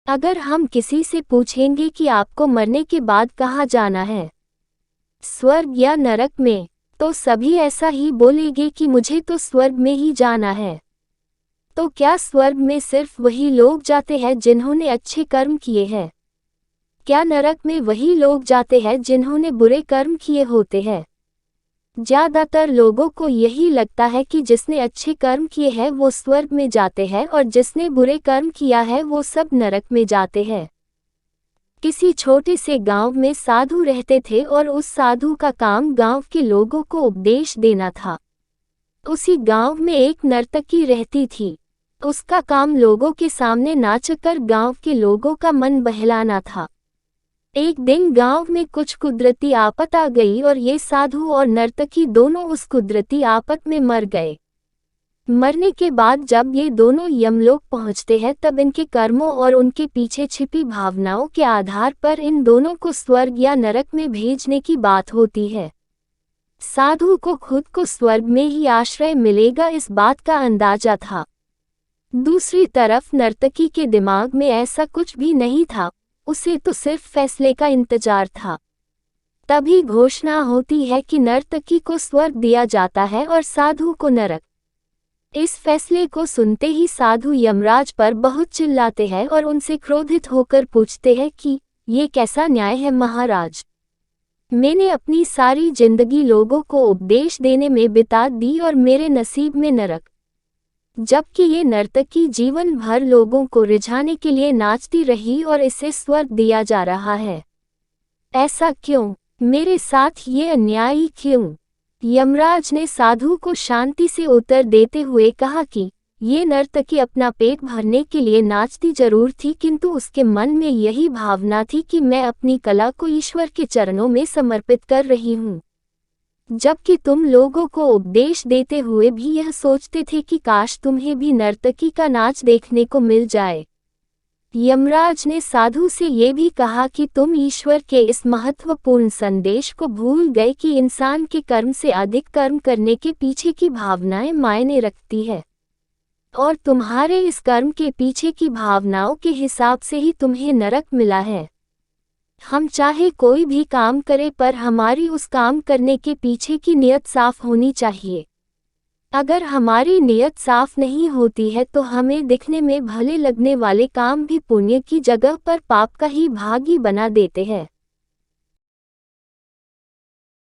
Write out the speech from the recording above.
अगर हम किसी से पूछेंगे कि आपको मरने के बाद कहाँ जाना है, स्वर्ग या नरक में, तो सभी ऐसा ही बोलेंगे कि मुझे तो स्वर्ग में ही जाना है। तो क्या स्वर्ग में सिर्फ वही लोग जाते हैं जिन्होंने अच्छे कर्म किए हैं? क्या नरक में वही लोग जाते हैं जिन्होंने बुरे कर्म किए होते हैं? ज्यादातर लोगों को यही लगता है कि जिसने अच्छे कर्म किए हैं वो स्वर्ग में जाते हैं और जिसने बुरे कर्म किया है वो सब नरक में जाते हैं। किसी छोटे से गांव में साधु रहते थे और उस साधु का काम गांव के लोगों को उपदेश देना था। उसी गांव में एक नर्तकी रहती थी। उसका काम लोगों के सामने नाचकर गांव के लोगों का मन बहलाना था। एक दिन गांव में कुछ कुदरती आफत आ गई और ये साधु और नर्तकी दोनों उस कुदरती आफत में मर गए। मरने के बाद जब ये दोनों यमलोक पहुंचते हैं तब इनके कर्मों और उनके पीछे छिपी भावनाओं के आधार पर इन दोनों को स्वर्ग या नरक में भेजने की बात होती है। साधु को खुद को स्वर्ग में ही आश्रय मिलेगा इस बात का अंदाजा था। दूसरी तरफ नर्तकी के दिमाग में ऐसा कुछ भी नहीं था, उसे तो सिर्फ फैसले का इंतजार था। तभी घोषणा होती है कि नर्तकी को स्वर्ग दिया जाता है और साधु को नरक। इस फैसले को सुनते ही साधु यमराज पर बहुत चिल्लाते हैं और उनसे क्रोधित होकर पूछते हैं कि ये कैसा न्याय है महाराज। मैंने अपनी सारी जिंदगी लोगों को उपदेश देने में बिता दी और मेरे नसीब में नरक, जबकि ये नर्तकी जीवन भर लोगों को रिझाने के लिए नाचती रही और इसे स्वर्ग दिया जा रहा है। ऐसा क्यों? मेरे साथ ये अन्याय क्यों? यमराज ने साधु को शांति से उत्तर देते हुए कहा कि ये नर्तकी अपना पेट भरने के लिए नाचती जरूर थी, किंतु उसके मन में यही भावना थी कि मैं अपनी कला को ईश्वर के चरणों में समर्पित कर रही हूँ। जबकि तुम लोगों को उपदेश देते हुए भी यह सोचते थे कि काश तुम्हें भी नर्तकी का नाच देखने को मिल जाए। यमराज ने साधु से ये भी कहा कि तुम ईश्वर के इस महत्वपूर्ण संदेश को भूल गए कि इंसान के कर्म से अधिक कर्म करने के पीछे की भावनाएं मायने रखती है, और तुम्हारे इस कर्म के पीछे की भावनाओं के हिसाब से ही तुम्हें नरक मिला है। हम चाहे कोई भी काम करें पर हमारी उस काम करने के पीछे की नीयत साफ होनी चाहिए। अगर हमारी नीयत साफ नहीं होती है तो हमें दिखने में भले लगने वाले काम भी पुण्य की जगह पर पाप का ही भागी बना देते हैं।